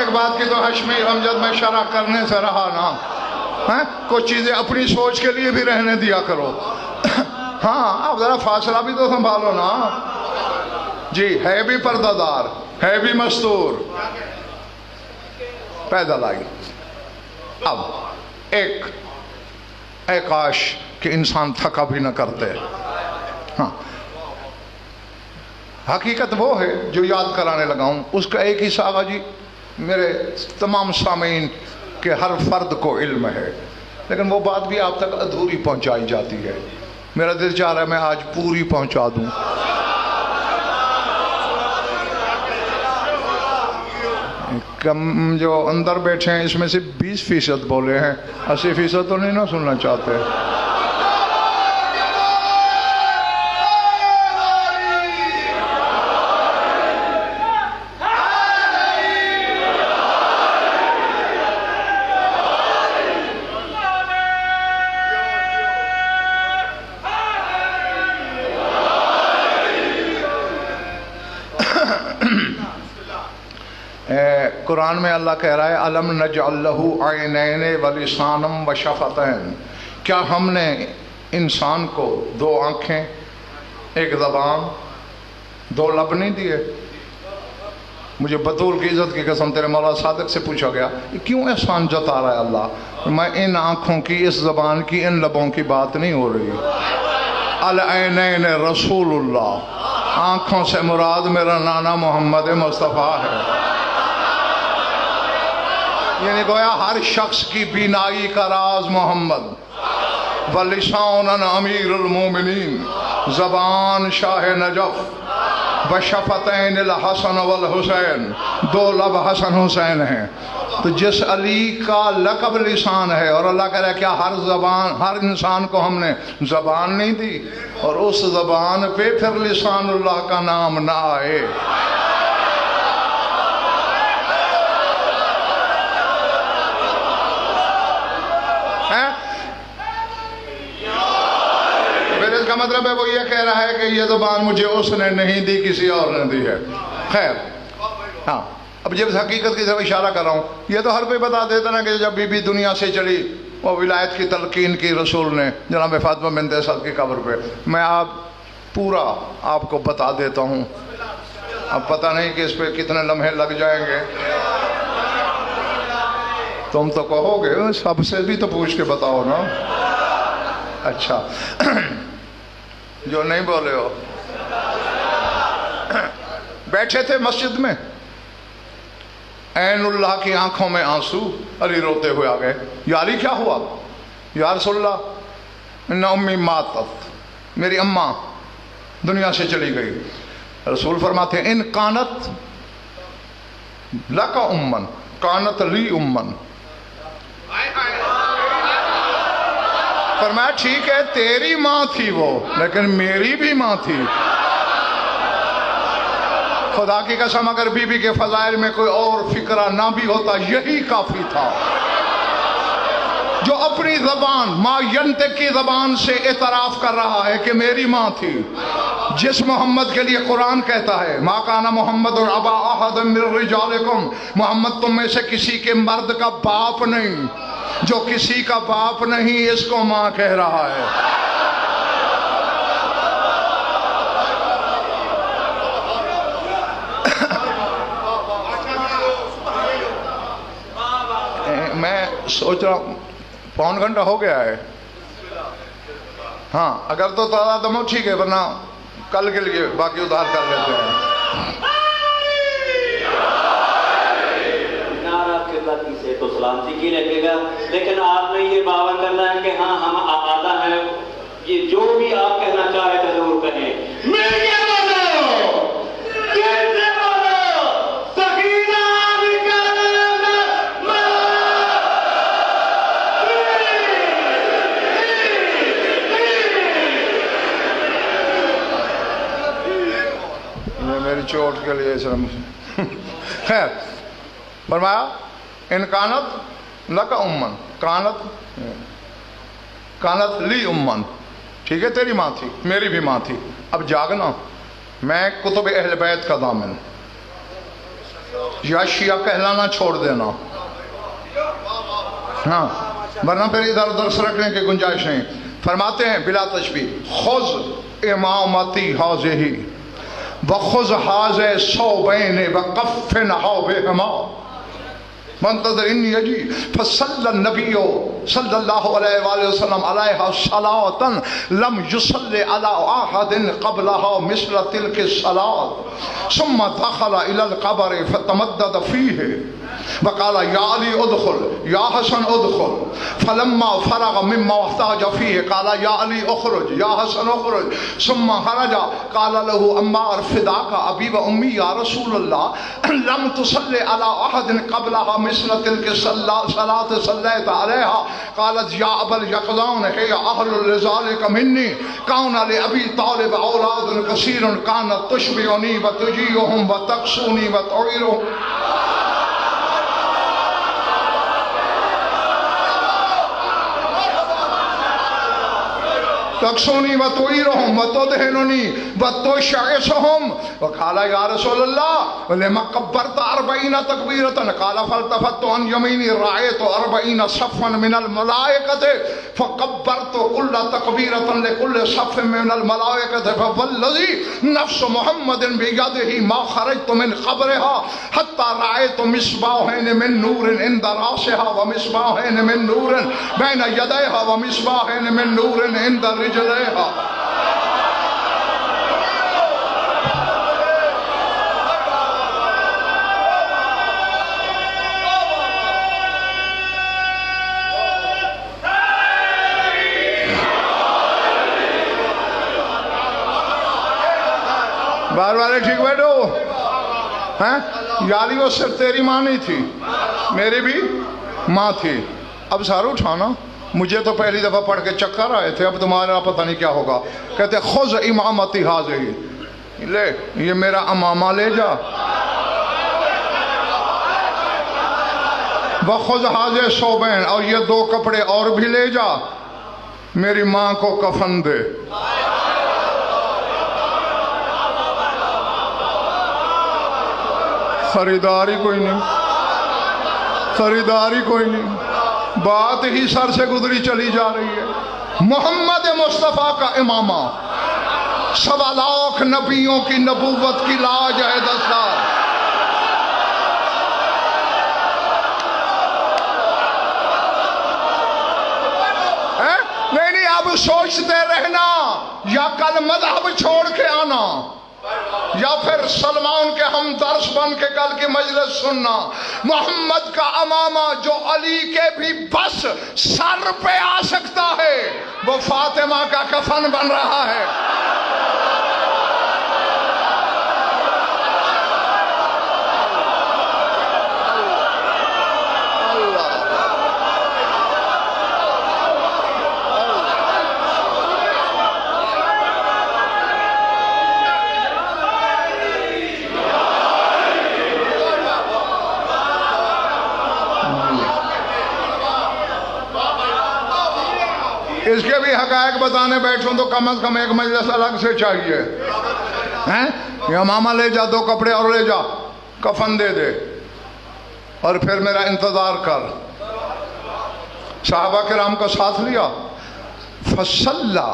ایک بات کی تو ہاشمی امجد میں شرح کرنے سے رہا نا، کچھ چیزیں اپنی سوچ کے لیے بھی رہنے دیا کرو۔ ہاں اب ذرا فاصلہ بھی تو سنبھالو نا جی۔ ہے بھی پردہ دار، ہے بھی مستور، پیدل آئی۔ اب ایک اے کاش کہ انسان تھکا بھی نہ کرتے۔ ہاں حقیقت وہ ہے جو یاد کرانے لگا ہوں، اس کا ایک ہی ساغہ جی میرے تمام سامعین کے ہر فرد کو علم ہے، لیکن وہ بات بھی آپ تک ادھوری پہنچائی جاتی ہے۔ میرا دل چاہ رہا ہے میں آج پوری پہنچا دوں۔ کم جو اندر بیٹھے ہیں اس میں سے 20% بولے ہیں، 80% تو نہیں نہ سننا چاہتے۔ قرآن میں اللہ کہہ رہا ہے الم نجعل لہ عینین ولسانا وشفتین، کیا ہم نے انسان کو 2 آنکھیں، ایک زبان، 2 لب نہیں دیے؟ مجھے بطول کی عزت کی قسم تیرے مولا صادق سے پوچھا گیا کیوں احسان جتا رہا ہے اللہ؟ میں ان آنکھوں کی، اس زبان کی، ان لبوں کی بات نہیں ہو رہی۔ العینین رسول اللہ، آنکھوں سے مراد میرا نانا محمد مصطفیٰ ہے۔ یعنی گویا ہر شخص کی بینائی کا راز محمد۔ وَلِسَانًا امیر المومنین، زبان شاہ نجف، بشفتین الحسن والحسین، 2 لب حسن حسین ہیں۔ تو جس علی کا لقب لسان ہے، اور اللہ کہہ رہا ہے کیا ہر انسان کو ہم نے زبان نہیں دی، اور اس زبان پہ پھر لسان اللہ کا نام نہ آئے۔ مطلب ہے وہ یہ کہہ رہا ہے کہ یہ زبان مجھے اس نے نہیں دی، کسی اور نے دی ہے۔ خیر ہاں، اب جب حقیقت کی طرف اشارہ کر رہا ہوں، یہ تو ہر کوئی بتا دیتا نا کہ جب بی بی دنیا سے چلی، وہ ولایت کی تلقین کی رسول نے جناب فاطمہ بنت اسد کی قبر پہ۔ میں پورا آپ کو بتا دیتا ہوں، اب پتہ نہیں کہ اس پہ کتنے لمحے لگ جائیں گے۔ تم تو کہو گے سب سے بھی تو پوچھ کے بتاؤ نا۔ اچھا جو نہیں بولے ہو، بیٹھے تھے مسجد میں، عین اللہ کی آنکھوں میں آنسو، علی روتے ہوئے آ گئے۔ یا علی کیا ہوا؟ یا رسول اللہ ان امی ماتت، میری اماں دنیا سے چلی گئی۔ رسول فرماتے ہیں ان کانت لک امن کانت لی امن، فرمایا ٹھیک ہے تیری ماں تھی وہ، لیکن میری بھی ماں تھی۔ خدا کی قسم اگر بی بی کے فضائل میں کوئی اور فکرہ نہ بھی ہوتا یہی کافی تھا، جو اپنی زبان ما ینطق کی زبان سے اعتراف کر رہا ہے کہ میری ماں تھی، جس محمد کے لیے قرآن کہتا ہے ما کان محمد ابا احد من رجالکم، محمد تم میں سے کسی کے مرد کا باپ نہیں، جو کسی کا باپ نہیں اس کو ماں کہہ رہا ہے۔ میں سوچ رہا ہوں 1.25 گھنٹہ ہو گیا ہے، ہاں اگر تو تعداد دمو ٹھیک ہے، ورنہ کل کے لیے باقی ادھار کر لیتے ہیں۔ سے تو سلامتی کی لگے گا، لیکن آپ نے یہ باور کرنا ہے کہ ہاں ہم آبادہ ہیں، یہ جو بھی آپ کہنا چاہے تو ضرور کہیں۔ میں کیا بولو کیسے بولو سکینہ میری چوٹ کے لیے خیر فرمایا ان کانت لک امن کانت لی امن، ٹھیک ہے تیری ماں تھی میری بھی ماں تھی، اب جاگنا، میں کتب اہل بیت کا ضامن، یا شیعہ کہلانا چھوڑ دینا، ہاں، ورنہ پھر ادھر ادھر سرکنے کی گنجائش نہیں۔ فرماتے ہیں بلا تشبیہ، خذ امامتی حاضہ وخذ حاضہ صوبین وقفن حوبہما منتظر انی اجی فصلی النبی صلی اللہ علیہ وآلہ وسلم علیہ صلاة لم یصلی علی احد قبلها مثل تلک الصلاة ثم دخل الى القبر فتمدد فیہ وقال یا علی ادخل یا حسن ادخل فلما فرغ مما احتاج فیہ قال یا علی اخرج یا حسن اخرج ثم خرج قال له عمار فداک ابی و امی یا رسول اللہ لم تصلی علی احد قبلها مثل تلک الصلاة صلیت علیہا قالت یا ابا الیقظان ہے اہل لذالک منی کون لابی طالب اولاد کثیر کانت تشبعنی و تجیہم و تقسونی و تعیرہم تقسونی و تعیرہم و تدہننی و تشعشہم وقال یا رسول اللہ لما قبرت 40 تکبیرتا قال فالتفت عن یمینی رأیت 40 صفا من الملائکت فقبرت كل تکبیرتا لكل صف من الملائکت فوالذی نفس محمد بیدہ ما خرجت من قبرها حتی رأیت مصباحین من نور عند راسها و مصباحین من نور بین یدیها و مصباحین من نور عند رجلیها۔ بار والے ٹھیک بیٹھو ہیں؟ یاری وہ صرف تیری ماں نہیں تھی، میری بھی ماں تھی۔ اب سارا اٹھانا، مجھے تو پہلی دفعہ پڑھ کے چکر آئے تھے، اب تمہارا پتہ نہیں کیا ہوگا۔ کہتے خذ امامتی حاضہ، لے یہ میرا امامہ لے جا، وخذ حاضہ صوبین، اور یہ 2 کپڑے اور بھی لے جا، میری ماں کو کفن دے۔ خریداری کوئی نہیں، خریداری کوئی نہیں، بات ہی سر سے گزری چلی جا رہی ہے۔ محمد مصطفیٰ کا امامہ 1.25 لاکھ نبیوں کی نبوت کی لاج ہے دستار۔ نہیں اب سوچتے رہنا، یا کل مذہب چھوڑ کے آنا، یا پھر سلمان کے ہم درس بن کے کل کی مجلس سننا۔ محمد کا امامہ جو علی کے بھی بس سر پہ آ سکتا ہے، وہ فاطمہ کا کفن بن رہا ہے۔ اس کے بھی حقائق بتانے بیٹھوں تو کم از کم ایک مجلس الگ سے چاہیے۔ یہ امامہ لے جا، 2 کپڑے اور لے جا، کفن دے دے، اور پھر میرا انتظار کر۔ صحابہ کرام کو ساتھ لیا، فصلی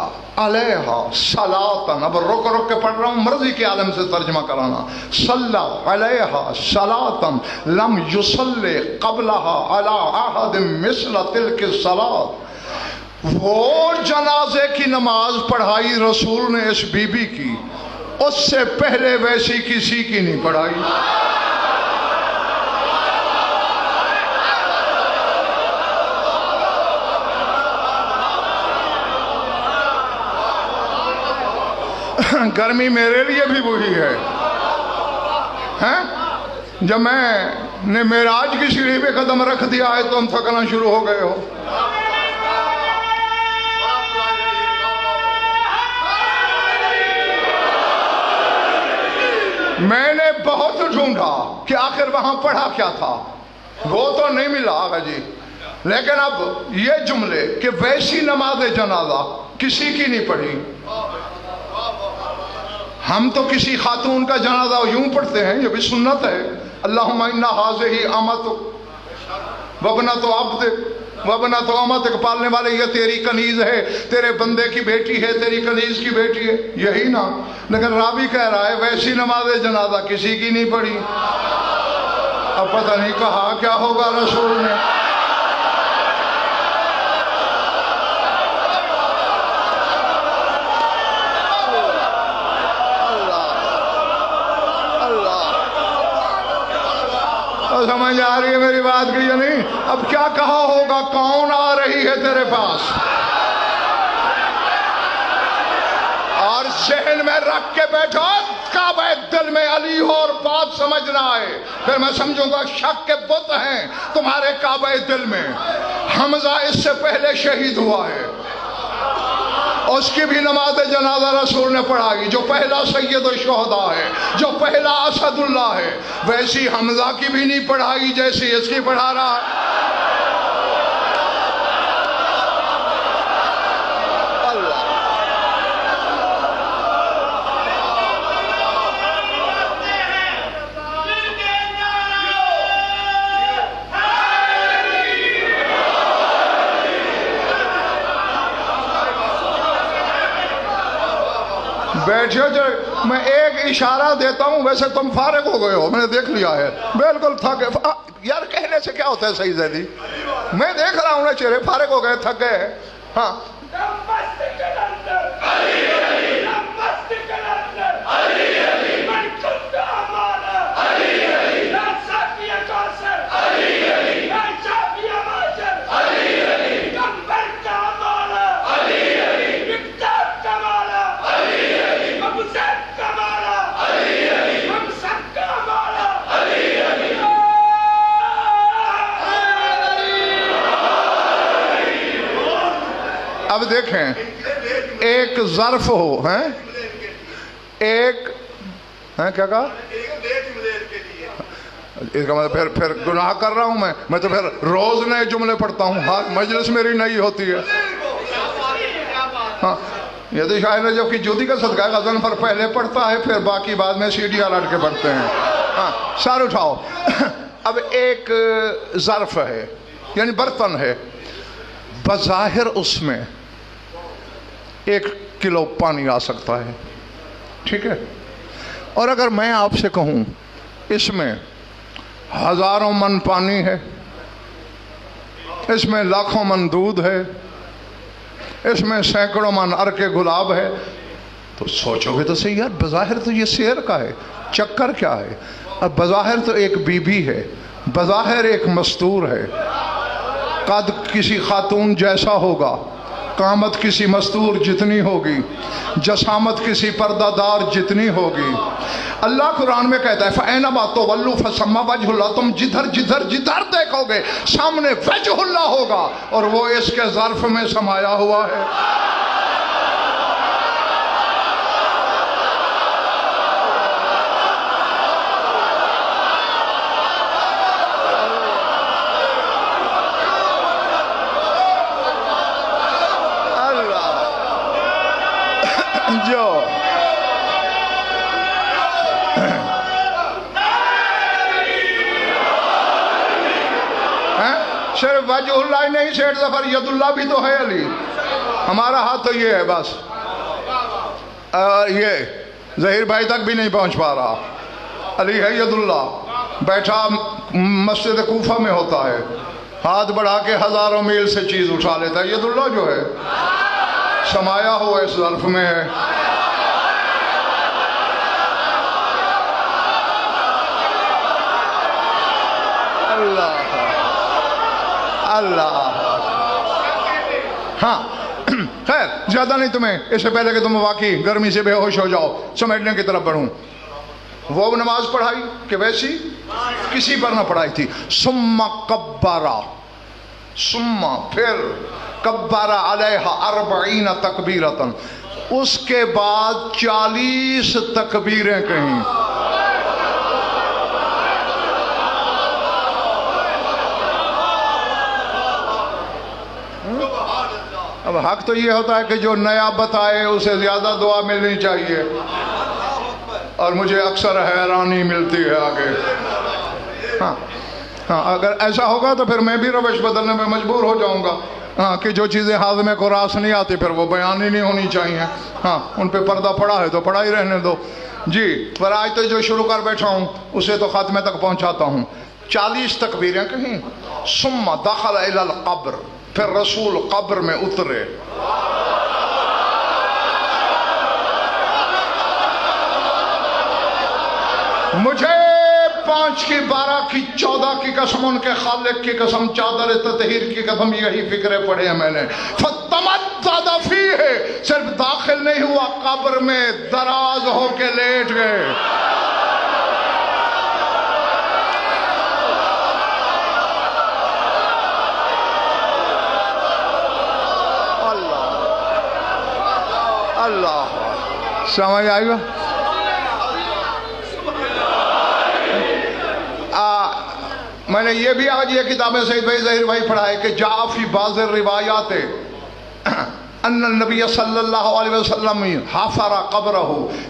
علیہا صلاۃ، اب رک رک کے پڑھ رہا ہوں، مرضی کے عالم سے ترجمہ کرانا۔ صلی علیہا صلاۃ لم یصلی قبلها علی احد مثل تلک الصلاۃ، وہ جنازے کی نماز پڑھائی رسول نے اس بی بی کی، اس سے پہلے ویسی کسی کی نہیں پڑھائی۔ گرمی میرے لیے بھی وہی ہے۔ جب میں نے معراج کی سیڑھی پہ قدم رکھ دیا ہے تو ہم تھکنا شروع ہو گئے ہو۔ میں نے بہت ڈھونڈا کہ آخر وہاں پڑھا کیا تھا، وہ تو نہیں ملا آقا جی، لیکن اب یہ جملے کہ ویسی نماز جنازہ کسی کی نہیں پڑھی، ہم تو کسی خاتون کا جنازہ یوں پڑھتے ہیں، یہ بھی سنت ہے، اللہم انا ہذہ امتک وابنۃ عبدک وابنۃ امتک، پالنے والے یہ تیری کنیز ہے، تیرے بندے کی بیٹی ہے، تیری کنیز کی بیٹی ہے، یہی نا؟ لیکن راوی کہہ رہا ہے ویسی نماز جنازہ کسی کی نہیں پڑھی۔ اب پتہ نہیں کہا کیا ہوگا رسول نے۔ سمجھ آ رہی ہے میری بات کی یا نہیں؟ اب کیا کہا ہوگا؟ کون آ رہی ہے تیرے پاس؟ اور ذہن میں رکھ کے بیٹھو، کعبہ دل میں علی ہو اور بات سمجھ نہ آئے، پھر میں سمجھوں گا شک کے بت ہیں تمہارے کعبہ دل میں۔ حمزہ اس سے پہلے شہید ہوا ہے، اس کی بھی نماز جنازہ رسول نے پڑھائی، جو پہلا سید الشہداء ہے، جو پہلا اسد اللہ ہے، ویسی حمزہ کی بھی نہیں پڑھائی جیسی اس کی پڑھا رہا ہے۔ بیٹھو، جو میں ایک اشارہ دیتا ہوں، ویسے تم فارغ ہو گئے ہو، میں نے دیکھ لیا ہے، بالکل تھک گئے۔ یار کہنے سے کیا ہوتا ہے سعید زیدی، میں دیکھ رہا ہوں نا چہرے، فارغ ہو گئے، تھک گئے۔ ہاں اب دیکھیں، ایک ظرف ہو، ہیں ایک کیا کہا؟ اس کا مطلب پھر گناہ کر رہا ہوں میں تو پھر روز نئے جملے پڑھتا ہوں، ہاں مجلس میری نئی ہوتی ہے۔ ہاں یہ تو شاعر رجب کی جودی کا صدقہ ہے، غزل پر پہلے پڑھتا ہے، پھر باقی بعد میں سیڑھیاں لٹ کے پڑھتے ہیں۔ ہاں سر اٹھاؤ۔ اب ایک ظرف ہے، یعنی برتن ہے، بظاہر اس میں 1 کلو پانی آ سکتا ہے، ٹھیک ہے؟ اور اگر میں آپ سے کہوں اس میں 1000 من پانی ہے، اس میں لاکھوں من دودھ ہے، اس میں سینکڑوں من عرق گلاب ہے، تو سوچو گے تو صحیح، یار بظاہر تو یہ سیر کا ہے، چکر کیا ہے؟ اب بظاہر تو ایک بی بی ہے، بظاہر ایک مستور ہے، قد کسی خاتون جیسا ہوگا، قامت کسی مستور جتنی ہوگی، جسامت کسی پردہ دار جتنی ہوگی۔ اللہ قرآن میں کہتا ہے فَأَيْنَمَا تُوَلُّوا فَثَمَّ وَجْهُ اللَّهِ، تم جدھر دیکھو گے سامنے وجہ اللہ ہوگا، اور وہ اس کے ظرف میں سمایا ہوا ہے۔ جو صرف وجہ اللہ ہی نہیں، شیخ ظفر ید اللہ بھی تو ہے علی، ہمارا ہاتھ تو یہ ہے بس، اور یہ ظہیر بھائی تک بھی نہیں پہنچ پا رہا، علی ہے ید اللہ، بیٹھا مسجد کوفہ میں ہوتا ہے، ہاتھ بڑھا کے ہزاروں میل سے چیز اٹھا لیتا ہے، ید اللہ جو ہے سمایا ہوا اس ظرف میں ہے۔ اللہ ہاں خیر زیادہ نہیں تمہیں، اس سے پہلے کہ تم واقعی گرمی سے بے ہوش ہو جاؤ، سمیٹنے کی طرف بڑھوں۔ وہ نماز پڑھائی کہ ویسی کسی پر نہ پڑھائی تھی، ثم کبرا، ثم پھر کبرا علیہ 40 تکبیرتن، اس کے بعد 40 تکبیریں کہیں۔ اب حق تو یہ ہوتا ہے کہ جو نیا بتائے اسے زیادہ دعا ملنی چاہیے، اور مجھے اکثر حیرانی ملتی ہے آگے. ہاں ہاں، اگر ایسا ہوگا تو پھر میں بھی روش بدلنے میں مجبور ہو جاؤں گا. ہاں، کہ جو چیزیں ہاضمے کو راس نہیں آتی پھر وہ بیان ہی نہیں ہونی چاہیے. ہاں، ان پہ پردہ پڑا ہے تو پڑا ہی رہنے دو. جی، پر آج تو جو شروع کر بیٹھا ہوں اسے تو خاتمے تک پہنچاتا ہوں. 40 تکبیریں کہیں. ثم دخل الی القبر، پھر رسول قبر میں اترے. مجھے 5 کی 12 کی 14 کی قسم، ان کے خالق کی قسم، چادر تطہیر کی قسم، یہی فکرے پڑھے ہیں میں نے. فتمدد فیہ، صرف داخل نہیں ہوا قبر میں، دراز ہو کے لیٹ گئے. اللہ سمجھ آئے گا. میں نے یہ بھی آج یہ کتابیں سید بھائی ظہیر بھائی پڑھا ہے کہ جاء فی بعض الروایات ان النبی صلی اللہ علیہ وسلم حفر قبرہ،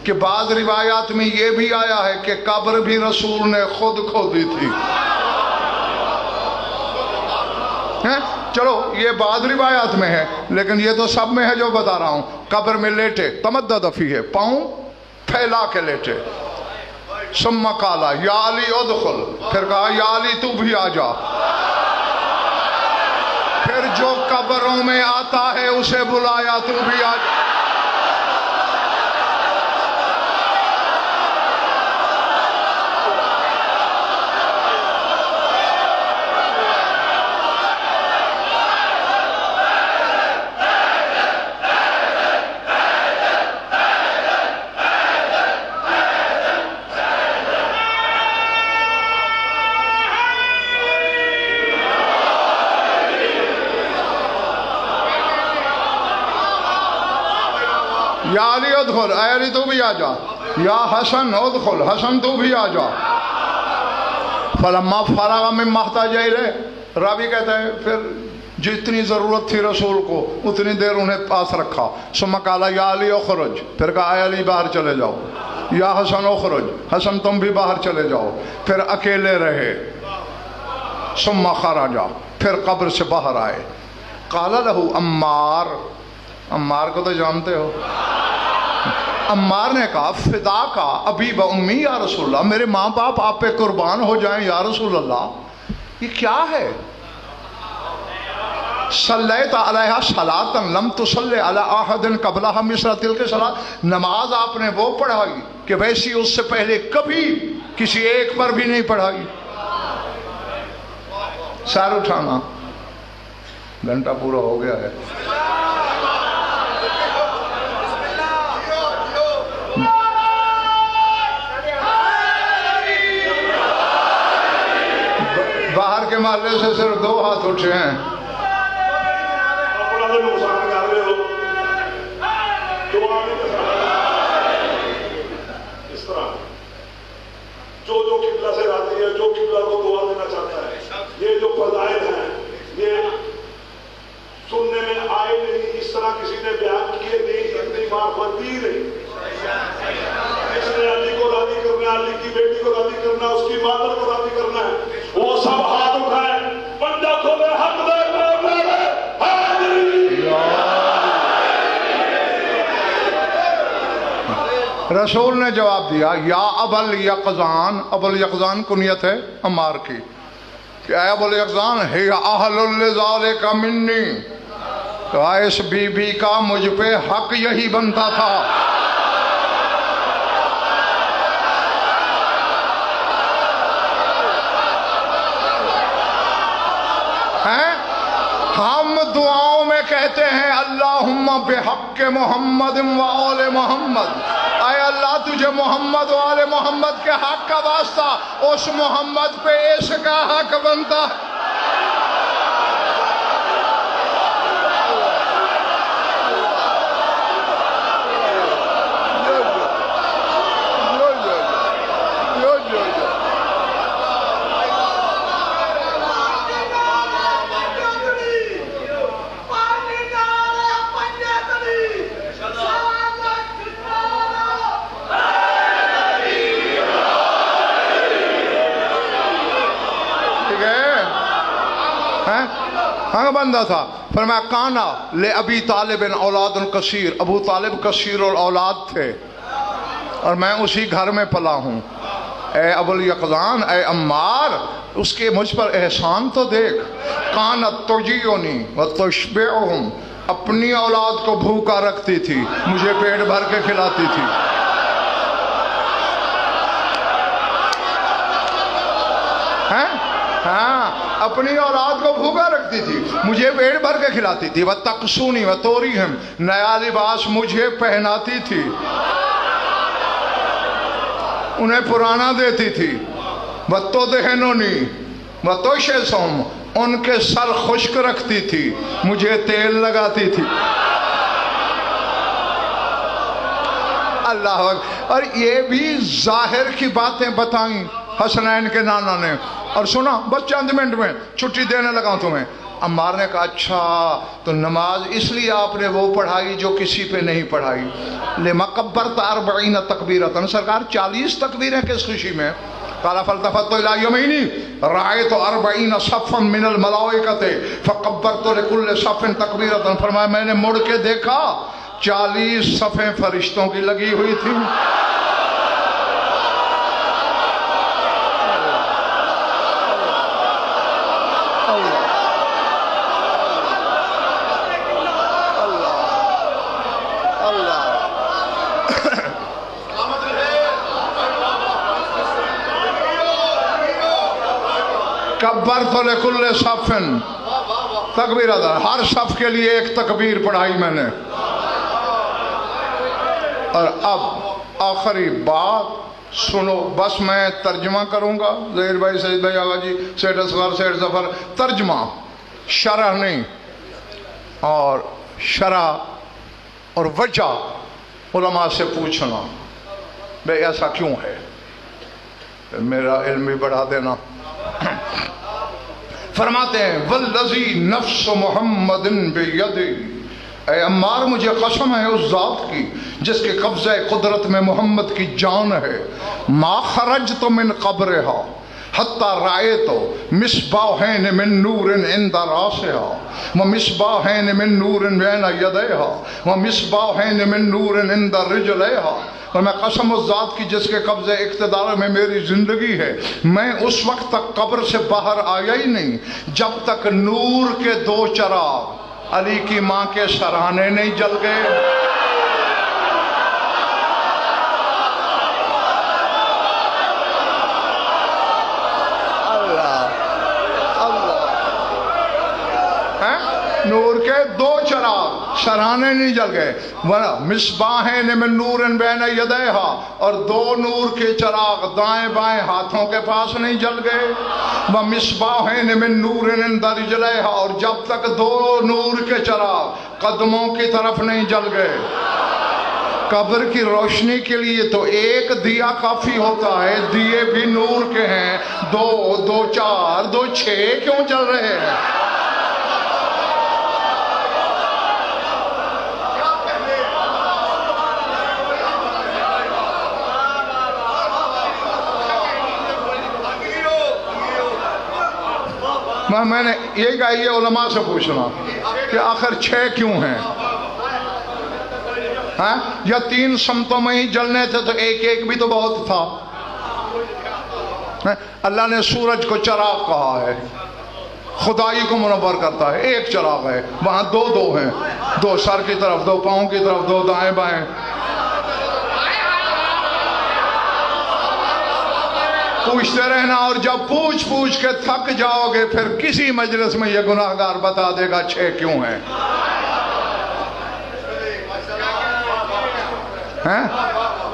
کہ بعض روایات میں یہ بھی آیا ہے کہ قبر بھی رسول نے خود کھودی تھی. چلو یہ بعض روایات میں ہے، لیکن یہ تو سب میں ہے جو بتا رہا ہوں. قبر میں لیٹے، تمدد فیہ، پاؤں پھیلا کے لیٹے. ثم قال یا علی ادخل، پھر کہا یا علی تو بھی آ جا. پھر جو قبروں میں آتا ہے اسے بلایا، تو بھی آ جا. یا علی ادخل، اے علی تو بھی آ جا. یا حسن ادخل، حسن تو بھی آ جا. فلما فرغ مما احتاج الیہ، راوی کہتا ہے پھر جتنی ضرورت تھی رسول کو اتنی دیر انہیں پاس رکھا. ثم قال یا علی اخرج، پھر کہا اے علی باہر چلے جاؤ. یا حسن اخرج، حسن تم بھی باہر چلے جاؤ. پھر اکیلے رہے. ثم خرج، پھر قبر سے باہر آئے. قال له عمار، عمار کو تو جانتے ہو. عمار نے کہا فدا کا ابی و امی یا رسول اللہ، میرے ماں باپ آپ پہ قربان ہو جائیں یا رسول اللہ. یہ کیا ہے؟ صلیت علیہا صلاۃ لم تصلی علی احد قبلہا مثل تلک صلاۃ، نماز آپ نے وہ پڑھائی کہ ویسی اس سے پہلے کبھی کسی ایک پر بھی نہیں پڑھائی. سر اٹھانا، گھنٹہ پورا ہو گیا ہے. باہر کے محلے سے صرف 2 ہاتھ اٹھے ہیں. اس طرح جو قبلہ سے راضی ہے، جو قبلہ کو دعا دینا چاہتا ہے، یہ جو فضائل ہیں یہ سننے میں آئے نہیں، اس طرح کسی نے بیان کیے نہیں، اتنی معرفت دی نہیں. اس نے علی کو راضی کرنا، علی کی بیٹی کو راضی کرنا، اس کی مادر کو راضی کرنا ہے. وہ سب ہاتھ اٹھائے، بندہ کھولے، حق دے رسول نے جواب دیا یا ابل یقظان. ابل یقظان کنیت ہے عمار کی کہ اے ابل یقظان ہی اہل لذالک منی، کہا اس بی بی کا مجھ پہ حق یہی بنتا تھا. ہم دعاؤں میں کہتے ہیں اللہم بحق محمد و آل محمد، اے اللہ تجھے محمد و آل محمد کے حق کا واسطہ اس محمد پہ اس کا حق بنتا. ہاں بندہ تھا. فرمایا کانا لے ابی طالب اولاد کثیر، ابو طالب کثیر الاولاد تھے اور میں اسی گھر میں پلا ہوں. اے ابو الیقظان، اے عمار، اس کے مجھ پر احسان تو دیکھ. کانت تجیونی وتشبعہم، اپنی اولاد کو بھوکا رکھتی تھی، مجھے پیٹ بھر کے کھلاتی تھی. ہاں، اپنی اولاد کو بھوکا رکھتی تھی، مجھے پیٹ بھر کے کھلاتی تھی. وتکسونی وتوریہم، نیا لباس مجھے پہناتی تھی، انہیں پرانا دیتی تھی. وتدہنونی وتشسہم، ان کے سر خشک رکھتی تھی، مجھے تیل لگاتی تھی. اللہ اکبر. اور یہ بھی ظاہر کی باتیں بتائیں حسنین کے نانا نے. اور سنا، بس چند منٹ میں چھٹی دینے لگا ہوں تمہیں. عمار نے کہا اچھا تو نماز اس لیے آپ نے وہ پڑھائی جو کسی پہ نہیں پڑھائی. لما کبرت 40 تکبیرۃ، سرکار 40 تکبیریں کس خوشی میں؟ قال فالتفت الى يميني رأيت 40 صفا من الملائکۃ فکبرت لكل صف تکبیرۃ. فرمایا میں نے مڑ کے دیکھا 40 صفیں فرشتوں کی لگی ہوئی تھی. کبرت لکل صف تکبیر، ہر صف کے لیے ایک تکبیر پڑھائی میں نے. اور اب آخری بات سنو، بس میں ترجمہ کروں گا. ظہیر بھائی، سید بھائی، آغا جی، سیٹ اصغر، سیٹ ظفر، ترجمہ، شرح نہیں. اور شرح اور وجہ علماء سے پوچھنا بھئی ایسا کیوں ہے، میرا علم بھی بڑھا دینا. فرماتے ہیں والذی نفس محمد بیدی، اے عمار مجھے قسم ہے اس ذات کی جس کے قبضہ قدرت میں محمد کی جان ہے. ما خرجت من قبرہا حتی رأیت مصباحین من نور عند راسہا ومصباحین من نور بین یدیہا ومصباحین من نور عند رجلیہا. اور میں قسم اس ذات کی جس کے قبضے اقتدار میں میری زندگی ہے، میں اس وقت تک قبر سے باہر آیا ہی نہیں جب تک نور کے 2 چراغ علی کی ماں کے سرانے نہیں جل گئے. نور کے 2 چراغ سرانے نہیں جل گئے. مصباحین من نور بین یدیہا، اور 2 نور کے چراغ دائیں بائیں ہاتھوں کے پاس نہیں جل گئے. ومصباحین من نور عند رجلیہا، اور جب تک 2 نور کے چراغ قدموں کی طرف نہیں جل گئے. قبر کی روشنی کے لیے تو ایک دیا کافی ہوتا ہے، دیے بھی نور کے ہیں. 2 2 4 2 6 کیوں جل رہے ہیں؟ میں نے یہی کہا یہ علماء سے پوچھنا کہ آخر 6 کیوں ہیں؟ یا 3 سمتوں میں ہی جلنے تھے تو ایک بھی تو بہت تھا. اللہ نے سورج کو چراغ کہا ہے، خدائی کو منور کرتا ہے. ایک چراغ ہے، وہاں 2 ہیں، 2 سر کی طرف، 2 پاؤں کی طرف، 2 دائیں بائیں. پوچھتے رہنا، اور جب پوچھ کے تھک جاؤ گے پھر کسی مجلس میں یہ گناہگار بتا دے گا 6 کیوں ہیں.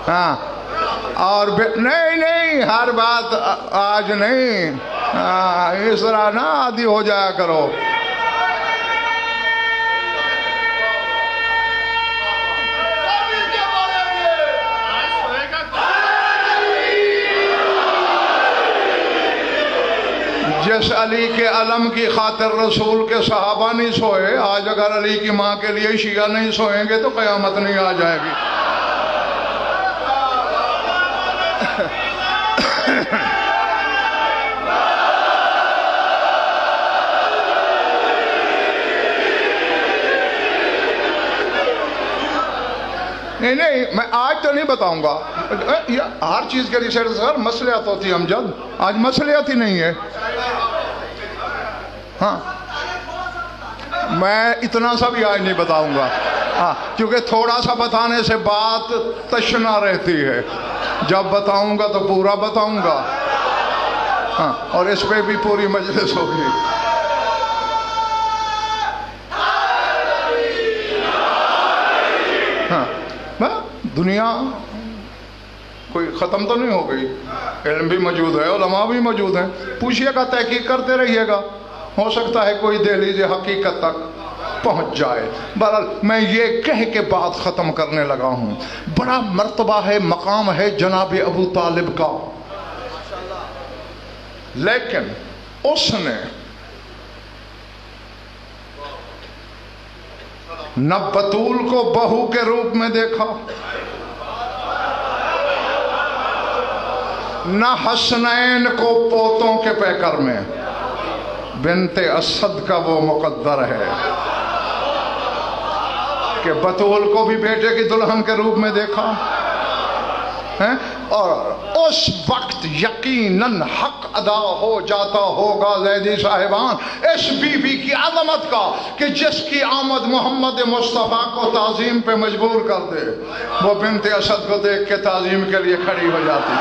ہاں اور نہیں ہر بات آج نہیں، اس طرح نہ عادی ہو جایا کرو. جس علی کے علم کی خاطر رسول کے صحابہ نہیں سوئے، آج اگر علی کی ماں کے لیے شیعہ نہیں سوئیں گے تو قیامت نہیں آ جائے گی. نہیں میں آج تو نہیں بتاؤں گا، ہر چیز کے ریسرچ سر مصلحت ہوتی ہے امجد، آج مصلحت ہی نہیں ہے. ہاں میں اتنا سا بھی آج نہیں بتاؤں گا، ہاں کیونکہ تھوڑا سا بتانے سے بات تشنا رہتی ہے، جب بتاؤں گا تو پورا بتاؤں گا. ہاں اور اس پہ بھی پوری مجلس ہوگی. ہاں دنیا کوئی ختم تو نہیں ہو گئی، علم بھی موجود ہے، علماء بھی موجود ہیں، پوچھئے گا، تحقیق کرتے رہیے گا، ہو سکتا ہے کوئی دہلیز حقیقت تک پہنچ جائے. بہرحال میں یہ کہہ کے بات ختم کرنے لگا ہوں، بڑا مرتبہ ہے، مقام ہے جناب ابو طالب کا، لیکن اس نے نہ بطول کو بہو کے روپ میں دیکھا، نہ حسنین کو پوتوں کے پیکر میں. بنت اسد کا وہ مقدر ہے کہ بطول کو بھی بیٹے کی دلہن کے روپ میں دیکھا، اور اس وقت یقیناً حق ادا ہو جاتا ہوگا زیدی صاحبان اس بی بی کی عظمت کا کہ جس کی آمد محمد مصطفیٰ کو تعظیم پہ مجبور کر دے، وہ بنت اسد کو دیکھ کے تعظیم کے لیے کھڑی ہو جاتی.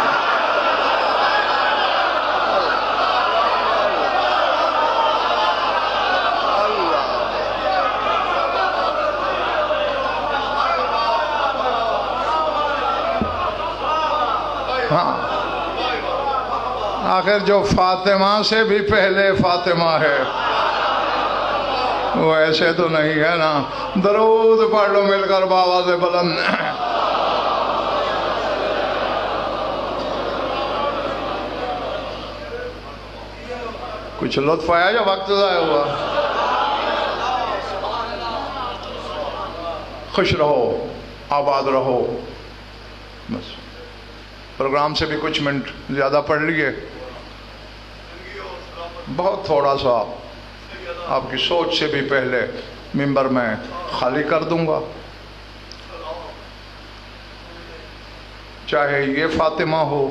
ہاں آخر جو فاطمہ سے بھی پہلے فاطمہ ہے وہ ایسے تو نہیں ہے نا. درود پڑھ لو مل کر بآواز بلند. کچھ لطف آیا یا وقت ضائع ہوا؟ خوش رہو، آباد رہو. بس پروگرام سے بھی کچھ منٹ زیادہ پڑھ لیے، بہت تھوڑا سا آپ کی سوچ سے بھی پہلے ممبر میں خالی کر دوں گا. چاہے یہ فاطمہ ہو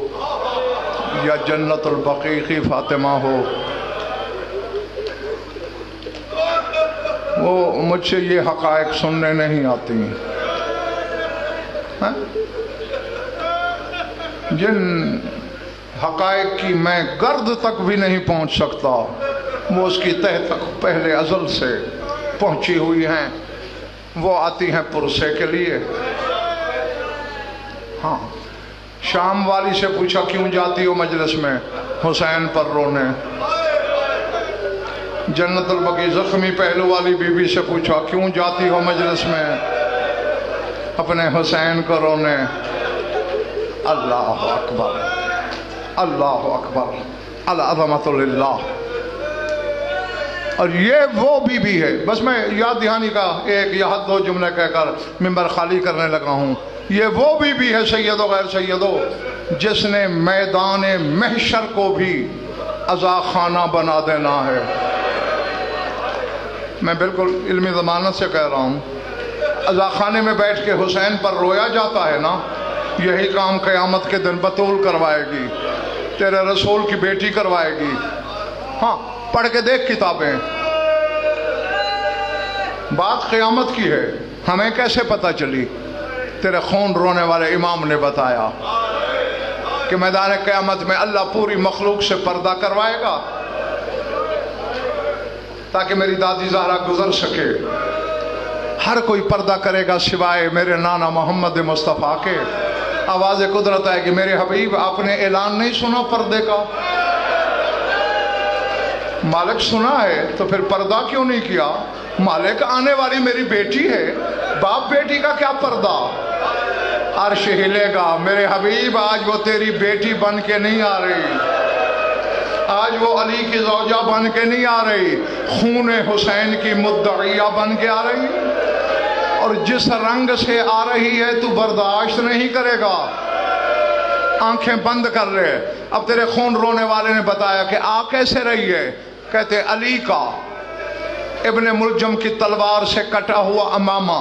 یا جنت البقیع کی فاطمہ ہو، وہ مجھ سے یہ حقائق سننے نہیں آتی ہیں. جن حقائق کی میں گرد تک بھی نہیں پہنچ سکتا وہ اس کی تہ تک پہلے ازل سے پہنچی ہوئی ہیں، وہ آتی ہیں پرسے کے لیے. ہاں شام والی سے پوچھا کیوں جاتی ہو مجلس میں؟ حسین پر رونے. جنت البقیع زخمی پہلو والی بی بی سے پوچھا کیوں جاتی ہو مجلس میں؟ اپنے حسین کو رونے. اللہ اکبر، اللہ اکبر، العظمت للہ. اور یہ وہ بی بی ہے. بس میں یاد دہانی کا ایک یا دو جملے کہہ کر ممبر خالی کرنے لگا ہوں. یہ وہ بی بی ہے سیدو غیر سیدو جس نے میدان محشر کو بھی عزا خانہ بنا دینا ہے. میں بالکل علمی ضمانت سے کہہ رہا ہوں، عزا خانے میں بیٹھ کے حسین پر رویا جاتا ہے نا، یہی کام قیامت کے دن بطول کروائے گی، تیرے رسول کی بیٹی کروائے گی. ہاں پڑھ کے دیکھ کتابیں. بات قیامت کی ہے، ہمیں کیسے پتہ چلی؟ تیرے خون رونے والے امام نے بتایا کہ میدان قیامت میں اللہ پوری مخلوق سے پردہ کروائے گا تاکہ میری دادی زہرا گزر سکے. ہر کوئی پردہ کرے گا سوائے میرے نانا محمد مصطفیٰ کے. آواز قدرت ہے کہ میرے حبیب آپ نے اعلان نہیں سنا پردے کا؟ مالک سنا ہے تو پھر پردہ کیوں نہیں کیا؟ مالک آنے والی میری بیٹی ہے، باپ بیٹی کا کیا پردہ؟ عرش ہلے گا میرے حبیب. آج وہ تیری بیٹی بن کے نہیں آ رہی، آج وہ علی کی زوجہ بن کے نہیں آ رہی، خون حسین کی مدعیہ بن کے آ رہی. اور جس رنگ سے آ رہی ہے تو برداشت نہیں کرے گا. آنکھیں بند کر رہے. اب تیرے خون رونے والے نے بتایا کہ آ کیسے رہی ہے؟ کہتے علی کا ابن ملجم کی تلوار سے کٹا ہوا امامہ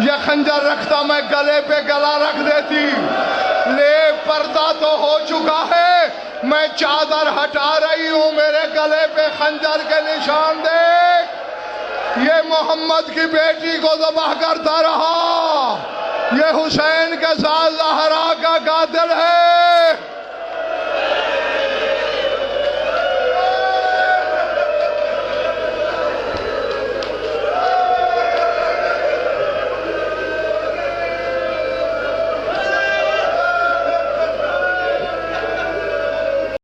یہ خنجر رکھتا میں گلے پہ گلا رکھ دیتی، لے پردہ تو ہو چکا ہے، میں چادر ہٹا رہی ہوں، میرے گلے پہ خنجر کے نشان دیکھ۔ یہ محمد کی بیٹی کو ذبح کرتا رہا، یہ حسین کے ساتھ زہرا کا قاتل ہے۔